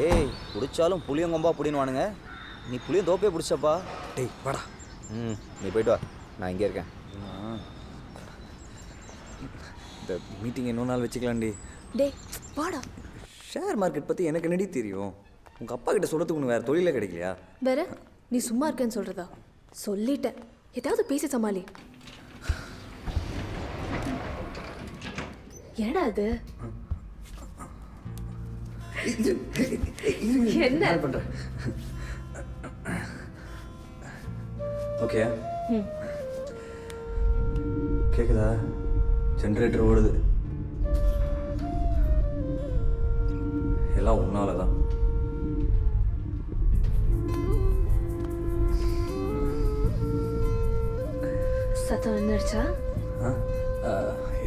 ஏய் பிடிச்சாலும் புளியங்கொம்பா புடின்னுவானுங்க. நீ புளியம் தோப்பே பிடிச்சப்பா. டேய் வாடா. நீ போயிட்டு வா, நான் இங்கே இருக்கேன். இந்த மீட்டிங் இன்னொரு நாள் வச்சுக்கலாம்டி. டேய் வாடா. ஷேர் மார்க்கெட் பற்றி எனக்கு என்னடி தெரியும்? உங்கள் அப்பா கிட்ட சொல்கிறதுக்கு ஒன்று வேறு தொழிலே கிடைக்கலையா? வேற நீ சும்மா இருக்கேன்னு சொல்கிறதா? சொல்லிட்டேன், ஏதாவது பேசி சமாளி. என்னடா அது? என்ன பண்ணுறேன்? ஓகே கேட்குதா? ஜென்ரேட்டர் ஓடுது. எல்லாம் உன்னால தான். சத்தம் வந்துடுச்சா?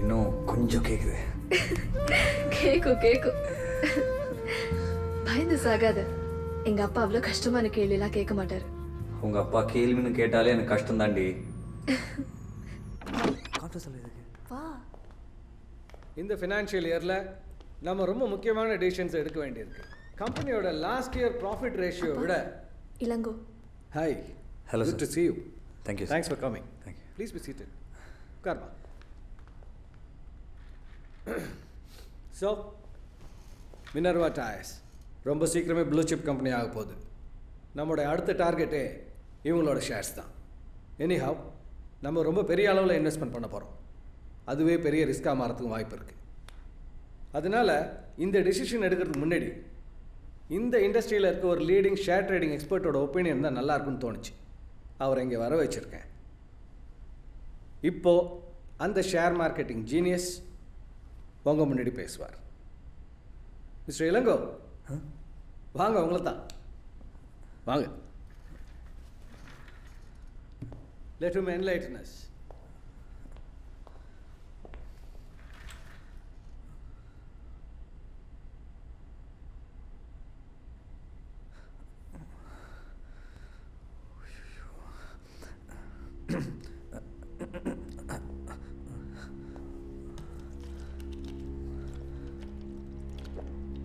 இன்னும் கொஞ்சம் கேட்குது. கேக்கும். பயந்து சாகாத. எங்க அப்பா அவ்வளோ கஷ்டமான கேள்வியெல்லாம் கேட்க மாட்டாரு. உங்கள் அப்பா கேள்வின்னு கேட்டாலே எனக்கு கஷ்டம் தாண்டி. வா. இந்த ஃபினான்ஷியல் இயரில் நம்ம ரொம்ப முக்கியமான டிசிஷன்ஸ் எடுக்க வேண்டியிருக்கு. கம்பெனியோட லாஸ்ட் இயர் ப்ராஃபிட் ரேஷியோ விட. Elango. Hi. Hello good to see you. Thank you. Thanks for coming. Thank you. Please be seated. உட்கார்மா. ஸோ மினர்வா டயர்ஸ் ரொம்ப சீக்கிரமே ப்ளூ சிப் கம்பெனி ஆக போகுது. நம்மளோட அடுத்த டார்கெட்டே இவங்களோட ஷேர்ஸ் தான். எனிஹவ் நம்ம ரொம்ப பெரிய அளவில் இன்வெஸ்ட்மெண்ட் பண்ண போகிறோம். அதுவே பெரிய ரிஸ்க்காக மாறதுக்கும் வாய்ப்பு இருக்குது. அதனால் இந்த டெசிஷன் எடுக்கிறதுக்கு முன்னாடி இந்த இண்டஸ்ட்ரியில் இருக்க ஒரு லீடிங் ஷேர் ட்ரேடிங் எக்ஸ்பர்ட்டோட ஒப்பீனியன் தான் நல்லா இருக்குன்னு தோணுச்சு. அவரை இங்கே வர வச்சுருக்கேன். இப்போது அந்த ஷேர் மார்க்கெட்டிங் ஜீனியஸ் உங்கள் முன்னாடி பேசுவார். மிஸ்டர் இளங்கோ, வாங்க. உங்களை தான் வாங்க. Let him enlighten us.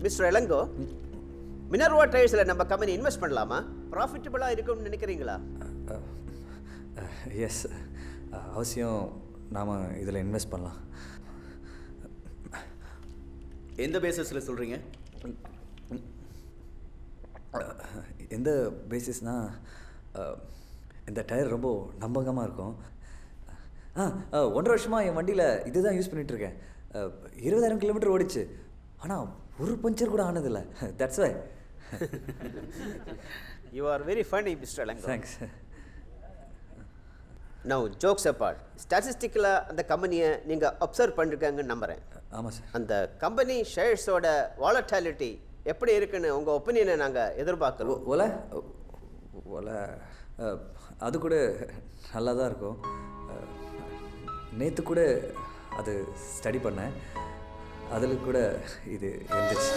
Mister Elango, Minerva டயர்ஸில் நம்ம கம்பெனி இன்வெஸ்ட் பண்ணலாமா? ப்ராஃபிட்டபுளாக இருக்கும்னு நினைக்கிறீங்களா? எஸ், அவசியம் நாம் இதில் இன்வெஸ்ட் பண்ணலாம். எந்த பேசிஸில் சொல்கிறீங்க? எந்த பேசிஸ்னால் இந்த டயர் ரொம்ப நம்பகமாக இருக்கும். 1.5 வருஷமாக என் வண்டியில் இது தான் யூஸ் பண்ணிகிட்ருக்கேன். 20,000 கிலோமீட்டர் ஓடிச்சு. ஆனால் ஒரு பஞ்சர் கூட ஆனதில்லை. That's why. You are very funny mister Elango. Thanks. Now jokes apart, ஸ்டாட்டிஸ்டிக்கலாக அந்த கம்பெனியை நீங்கள் அப்சர்வ் பண்ணிருக்காங்கன்னு நம்புகிறேன். ஆமாம் சார். அந்த கம்பெனி ஷேர்ஸோட வாலட்டாலிட்டி எப்படி இருக்குன்னு உங்கள் ஒப்பீனியனை நாங்கள் எதிர்பார்க்குறோம். ஒலை அது கூட நல்லா தான் இருக்கும். நேற்று கூட அது ஸ்டடி பண்ணேன். அதில் கூட இது இருந்துச்சு.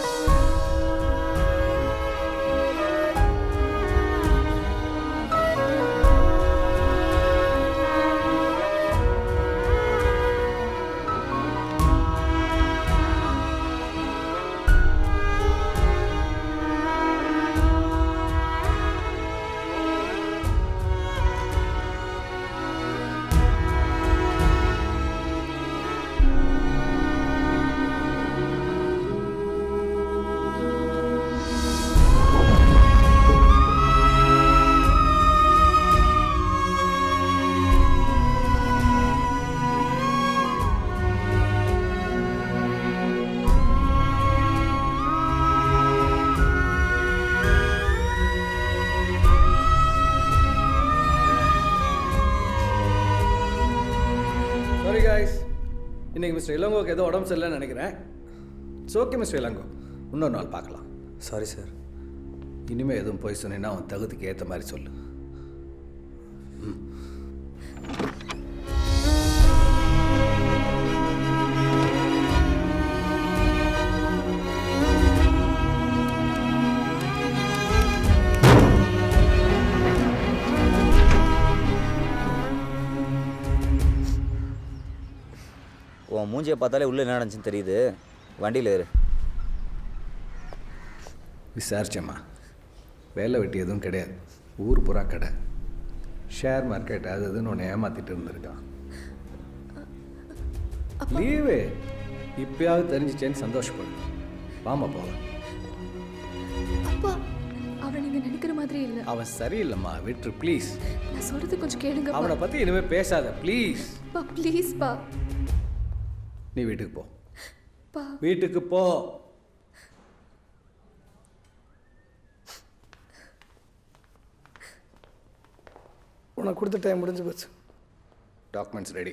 சாரி காய்ஸ், இன்றைக்கி மிஸ்டர் இளங்கோக்கு ஏதோ உடம்பு சரியில்லைன்னு நினைக்கிறேன். இட்ஸ் ஓகே மிஸ்டர் இளங்கோ, இன்னொரு நாள் பார்க்கலாம். Sorry sir. இனிமேல் எதுவும் போய் சொன்னீங்கன்னா அவன் தகுதிக்கு ஏற்ற மாதிரி சொல்லு. உன் மூஞ்சியை பார்த்தாலே உள்ளே என்ன நடந்துச்சுன்னு தெரியுது. வண்டியில் ஏறு. விசாரிச்சம்மா, வேலை வெட்டி எதுவும் கிடையாது, ஊர் புறா கடை, ஷேர் மார்க்கெட் அது இதுன்னு ஒன்று ஏமாற்றிட்டு இருந்திருக்கான். லீவு இப்பயாவது தெரிஞ்சிச்சேன்னு சந்தோஷப்படு. வாமா போகலாம். அப்பா அவனை நீங்க நினைக்கிற மாதிரி இல்ல. அவன் சரியில்லைம்மா, விட்டுரு ப்ளீஸ். நான் சொல்றது கொஞ்சம் கேளுங்க. அவனை பற்றி இனிமேல் பேசாத ப்ளீஸ். பா ப்ளீஸ் பா. நீ வீட்டுக்கு போ, பா வீட்டுக்கு போ. உனக்கு கொடுத்த டைம் முடிஞ்சு போச்சு. Documents ready.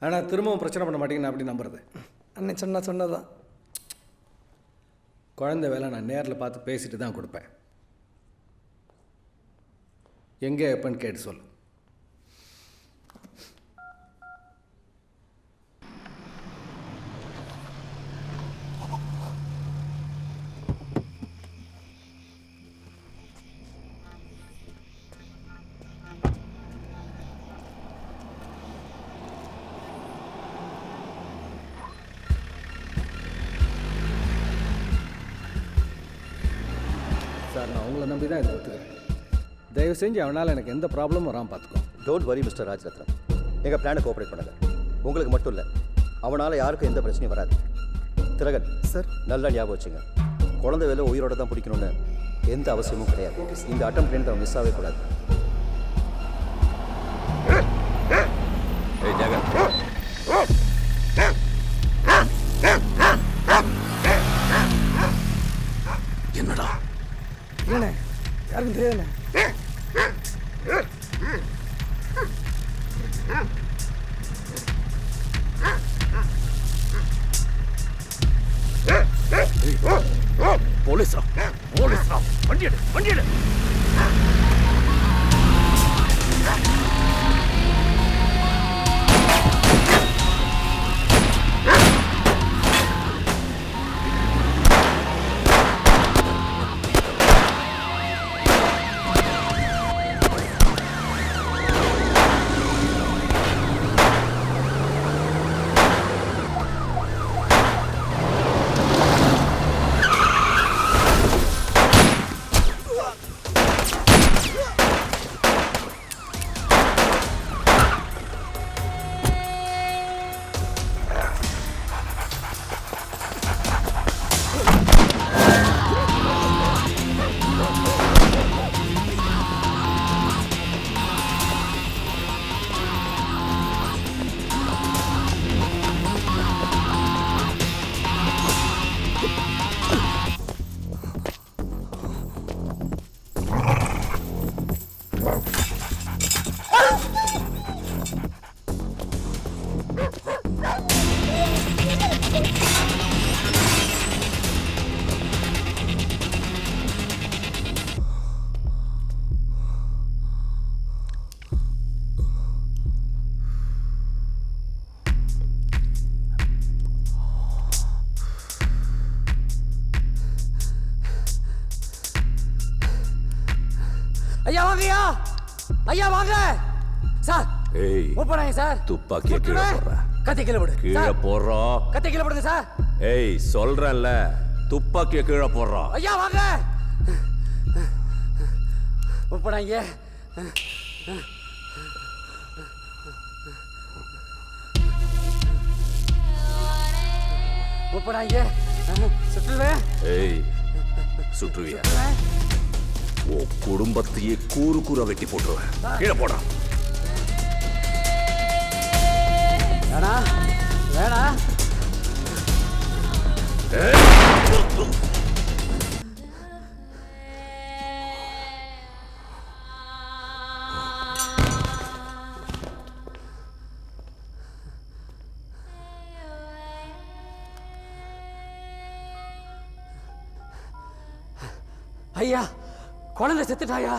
ஆனால் திரும்பவும் பிரச்சனை பண்ண மாட்டேங்கன்னு அப்படி நம்புறது. அன்னை சொன்னதான். குழந்தை வேலை நான் நேரில் பார்த்து பேசிட்டு தான் கொடுப்பேன். எங்கே எப்பன்னு கேட்டு சொல்லு. சார், நான் உங்களை நம்பி தான் இதை ஒத்துக்கிறேன். தயவு செஞ்சு அவனால் எனக்கு எந்த ப்ராப்ளமும் வராமல் பார்த்துக்கோ. டோன்ட் வரி மிஸ்டர் ராஜ்ரத்னம், எங்கள் பிளானை கோஆப்ரேட் பண்ணுங்க. உங்களுக்கு மட்டும் இல்லை, அவனால் யாருக்கும் எந்த பிரச்சனையும் வராது. திலகன் சார், நல்லா ஞாபகம் வச்சுங்க, குழந்தை வேலை உயிரோட தான் பிடிக்கணும்னு எந்த அவசியமும் கிடையாது. இந்த அட்டம் ட்ரெயின் அவன் மிஸ் ஆகவே கூடாது. என்னடா இல்லைண்ணே, யாருக்கும் தெரியாதுண்ணே. போலீஸ்ரா, போலீஸ்ரா, வண்டி எடு, வண்டி எடு. ஐயா வாங்கய்யா, ஐயா வாங்க சார். ஏய், போறாங்க சார். துப்பாக்கியை கீழே போடுற. கத்தி கீழே போடு. கீழே போடுறோம். கத்தி கீழே போடுங்க சார். ஏய், சொல்றேன்ல, துப்பாக்கியை கீழே போடுறோம். ஐயா வாங்க. போறாங்க. போறாங்க. சுற்றுவேன். ஏய், சுற்றுவியா? உன் குடும்பத்தையே கூறு கூற வெட்டி போட்டுருவேன். கீழே போடா. வேணா வேணா. ஐயா, குழந்தை செத்துட்டாயா?